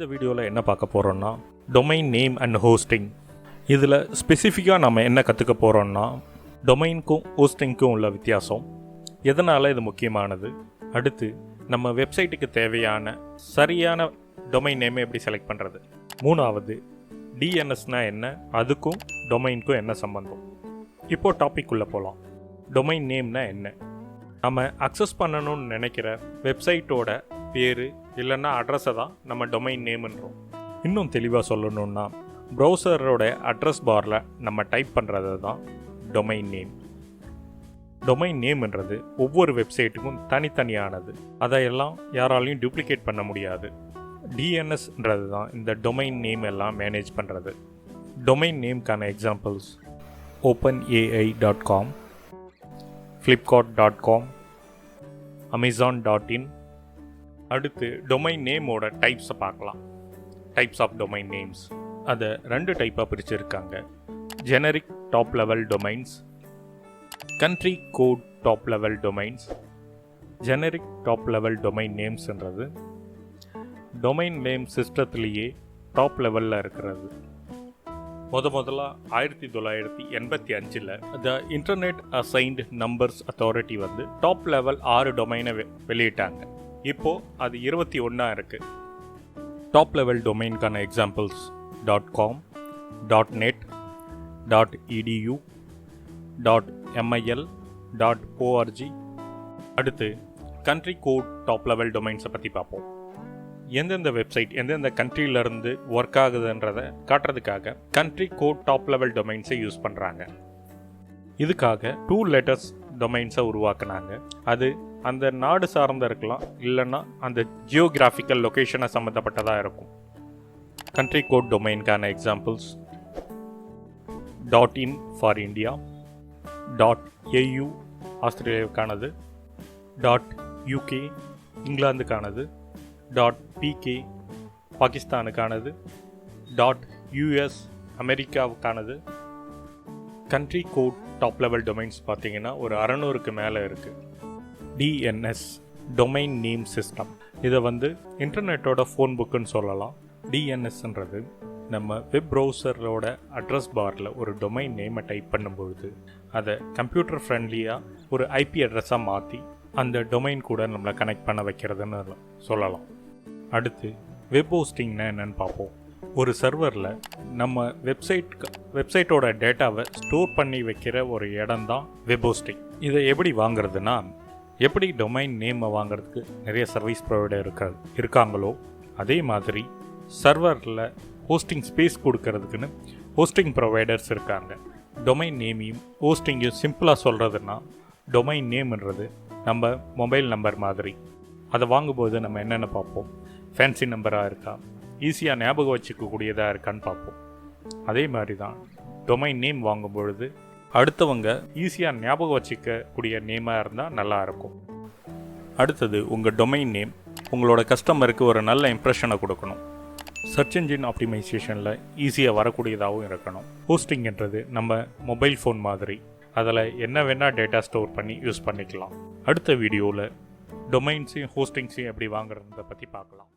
இந்த வீடியோவில் என்ன பார்க்க போகிறோன்னா டொமைன் நேம் அண்ட் ஹோஸ்டிங். இதில் ஸ்பெசிஃபிக்காக நம்ம என்ன கற்றுக்க போகிறோன்னா டொமைனுக்கும் ஹோஸ்டிங்க்கும் உள்ள வித்தியாசம், எதனால் இது முக்கியமானது, அடுத்து நம்ம வெப்சைட்டுக்கு தேவையான சரியான டொமைன் நேமை எப்படி செலக்ட் பண்ணுறது, மூணாவது டிஎன்எஸ்னால் என்ன, அதுக்கும் டொமைனுக்கும் என்ன சம்பந்தம். இப்போது டாபிக் உள்ளே போகலாம். டொமைன் நேம்னா என்ன? நம்ம அக்சஸ் பண்ணணும்னு நினைக்கிற வெப்சைட்டோட பேர் இல்லைன்னா அட்ரஸை தான் நம்ம டொமைன் நேம்ன்றோம். இன்னும் தெளிவாக சொல்லணுன்னா ப்ரௌசரோட அட்ரஸ் பாரில் நம்ம டைப் பண்ணுறது தான் டொமைன் நேம். டொமைன் நேம்ன்றது ஒவ்வொரு வெப்சைட்டுக்கும் தனித்தனியானது, அதையெல்லாம் யாராலையும் டூப்ளிகேட் பண்ண முடியாது. டிஎன்எஸ்ன்றது தான் இந்த டொமைன் நேம் எல்லாம் மேனேஜ் பண்ணுறது. டொமைன் நேம்க்கான எக்ஸாம்பிள்ஸ் openai.com, flipkart.com, amazon.in. அடுத்து டொமைன் நேமோட டைப்ஸை பார்க்கலாம். டைப்ஸ் ஆஃப் டொமைன் நேம்ஸ் அதை 2 டைப்பாக பிரிச்சுருக்காங்க. Generic top level domains, country code top level domains. Generic top level domain நேம்ஸ்ன்றது டொமைன் நேம் சிஸ்டத்துலேயே டாப் லெவலில் இருக்கிறது. முதல்ல 1985 the Internet Assigned Numbers Authority top level 6 டொமைனை வெளியிட்டாங்க. இப்போது அது 21 இருக்குது. டாப் லெவல் டொமைனுக்கான examples .com, .net, .edu, .mil, .org. அடுத்து கண்ட்ரி கோட் டாப் லெவல் டொமைன்ஸை பற்றி பார்ப்போம். எந்தெந்த வெப்சைட் எந்தெந்த கண்ட்ரியிலேருந்து ஒர்க் ஆகுதுன்றதை காட்டுறதுக்காக country code top level டொமைன்ஸை use பண்ணுறாங்க. இதுக்காக 2 லெட்டர்ஸ் டொமைன்ஸை உருவாக்குனாங்க. அது அந்த நாடு சார்ந்த இருக்கலாம், இல்லைன்னா அந்த ஜியோகிராஃபிக்கல் லொக்கேஷனை சம்மந்தப்பட்டதாக இருக்கும். கண்ட்ரி கோட் டொமைனுக்கான examples .in for India, .au ஆஸ்திரேலியாவுக்கானது, .uk இங்கிலாந்துக்கானது, .pk பாகிஸ்தானுக்கானது, .us அமெரிக்காவுக்கானது. Country code top level domains பார்த்தீங்கன்னா ஒரு 600க்கு மேலே இருக்குது. டிஎன்எஸ் டொமைன் நேம் சிஸ்டம், இதை இன்டர்நெட்டோட ஃபோன் புக்குன்னு சொல்லலாம். டிஎன்எஸ்ன்றது நம்ம வெப் ப்ரௌசரோட அட்ரஸ் பாரில் ஒரு டொமைன் நேமை டைப் பண்ணும்பொழுது அதை கம்ப்யூட்டர் ஃப்ரெண்ட்லியாக ஒரு ஐபி அட்ரஸாக மாற்றி அந்த டொமைன் கூட நம்மளை கனெக்ட் பண்ண வைக்கிறதுன்னு சொல்லலாம். அடுத்து வெப் ஹோஸ்டிங்னா என்னென்னு பார்ப்போம். ஒரு சர்வரில் நம்ம வெப்சைட்டோட டேட்டாவை ஸ்டோர் பண்ணி வைக்கிற ஒரு இடம் தான் வெப் ஹோஸ்டிங். இதை எப்படி வாங்குறதுனா, எப்படி டொமைன் நேமை வாங்குறதுக்கு நிறைய சர்வீஸ் ப்ரொவைடர் இருக்காங்களோ அதே மாதிரி சர்வரில் ஹோஸ்டிங் ஸ்பேஸ் கொடுக்கறதுக்குன்னு ஹோஸ்டிங் ப்ரொவைடர்ஸ் இருக்காங்க. டொமைன் நேமையும் ஹோஸ்டிங்கையும் சிம்பிளாக சொல்கிறதுனா, டொமைன் நேம்ன்றது நம்ம மொபைல் நம்பர் மாதிரி. அதை வாங்கும்போது நம்ம என்னென்ன பார்ப்போம், ஃபேன்சி நம்பராக இருக்கா, ஈஸியாக ஞாபகம் வச்சுக்கக்கூடியதாக இருக்கான்னு பார்ப்போம். அதே மாதிரி தான் டொமைன் நேம் வாங்கும் பொழுது அடுத்தவங்க ஈஸியாக ஞாபகம் வச்சுக்கக்கூடிய நேமாக இருந்தால் நல்லாயிருக்கும். அடுத்தது உங்கள் டொமைன் நேம் உங்களோட கஸ்டமருக்கு ஒரு நல்ல இம்ப்ரெஷனை கொடுக்கணும். சர்ச் இன்ஜின் ஆப்டிமைசேஷனில் ஈஸியாக வரக்கூடியதாகவும் இருக்கணும். ஹோஸ்டிங்ன்றது நம்ம மொபைல் ஃபோன் மாதிரி, அதில் என்ன வேணால் டேட்டா ஸ்டோர் பண்ணி யூஸ் பண்ணிக்கலாம். அடுத்த வீடியோவில் டொமைன்ஸையும் ஹோஸ்டிங்ஸையும் எப்படி வாங்குறத பற்றி பார்க்கலாம்.